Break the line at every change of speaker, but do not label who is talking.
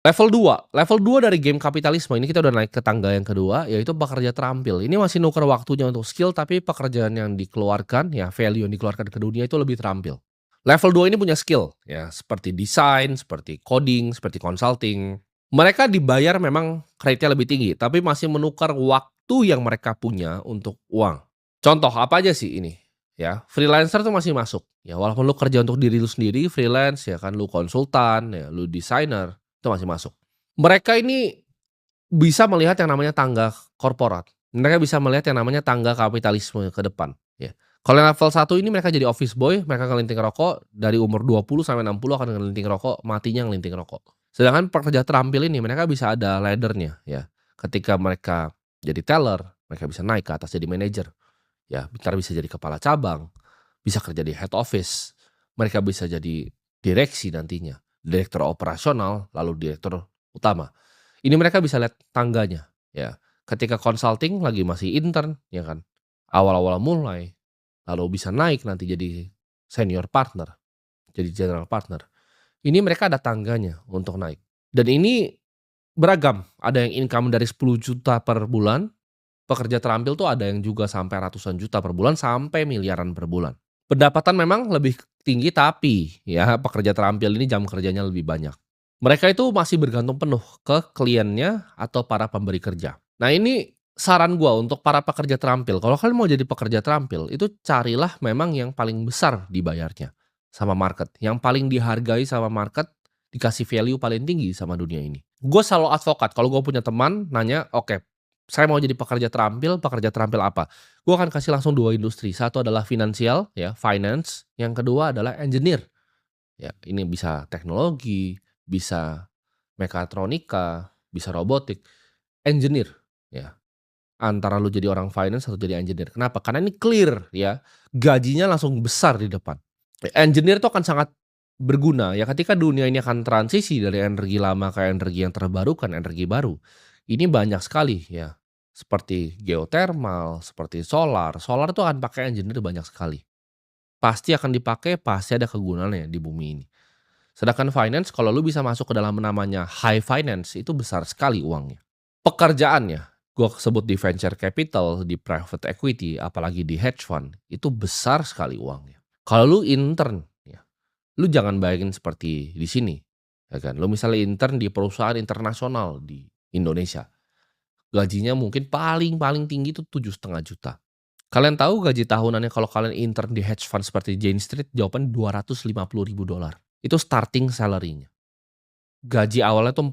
Level 2 dari game kapitalisme ini kita udah naik ke tangga yang kedua, yaitu pekerja terampil. Ini masih nuker waktunya untuk skill, tapi pekerjaan yang dikeluarkan, ya value yang dikeluarkan ke dunia itu lebih terampil. Level 2 ini punya skill, ya seperti desain, seperti coding, seperti consulting. Mereka dibayar memang rate-nya lebih tinggi, tapi masih menukar waktu yang mereka punya untuk uang. Contoh apa aja sih ini? Ya, freelancer tuh masih masuk. Ya, walaupun lu kerja untuk diri lu sendiri, freelance ya kan, lu konsultan, ya lu desainer, itu masih masuk. Mereka ini bisa melihat yang namanya tangga korporat. Mereka bisa melihat yang namanya tangga kapitalisme ke depan, ya. Kalau yang level 1 ini mereka jadi office boy, mereka ngelinting rokok dari umur 20 sampai 60 akan ngelinting rokok, matinya ngelinting rokok. Sedangkan pekerja terampil ini mereka bisa ada ladder-nya, ya. Ketika mereka jadi teller, mereka bisa naik ke atas jadi manajer, ya, entar bisa jadi kepala cabang, bisa kerja di head office, mereka bisa jadi direksi nantinya, direktur operasional, lalu direktur utama. Ini mereka bisa lihat tangganya, ya. Ketika consulting lagi masih intern, ya kan, awal-awal mulai, lalu bisa naik nanti jadi senior partner, jadi general partner. Ini mereka ada tangganya untuk naik. Dan ini beragam, ada yang income dari 10 juta per bulan, pekerja terampil tuh ada yang juga sampai ratusan juta per bulan, sampai miliaran per bulan. Pendapatan memang lebih tinggi, tapi ya pekerja terampil ini jam kerjanya lebih banyak. Mereka itu masih bergantung penuh ke kliennya atau para pemberi kerja. Nah ini saran gua untuk para pekerja terampil, kalau kalian mau jadi pekerja terampil, itu carilah memang yang paling besar dibayarnya sama market, yang paling dihargai sama market, dikasih value paling tinggi sama dunia ini. Gue selalu advokat kalau gue punya teman nanya, "Oke, saya mau jadi pekerja terampil apa?" Gue akan kasih langsung 2 industri, satu adalah finansial ya, finance, yang kedua adalah engineer. Ya, ini bisa teknologi, bisa mekatronika, bisa robotik, engineer, ya. Antara lu jadi orang finance atau jadi engineer. Kenapa? Karena ini clear ya, gajinya langsung besar di depan. Engineer itu akan sangat berguna ya ketika dunia ini akan transisi dari energi lama ke energi yang terbarukan, energi baru. Ini banyak sekali ya, seperti geothermal, seperti solar. Solar itu akan pakai engineer banyak sekali. Pasti akan dipakai, pasti ada kegunaannya di bumi ini. Sedangkan finance kalau lu bisa masuk ke dalam namanya high finance itu besar sekali uangnya. Pekerjaannya, gua sebut di venture capital, di private equity, apalagi di hedge fund, itu besar sekali uangnya. Kalau lu intern ya, lu jangan bayangin seperti di sini, ya kan. Lu misalnya intern di perusahaan internasional di Indonesia, gajinya mungkin paling tinggi itu 7,5 juta. Kalian tahu gaji tahunannya kalau kalian intern di hedge fund seperti Jane Street? Jawaban $250.000. Itu starting salary-nya. Gaji awalnya tuh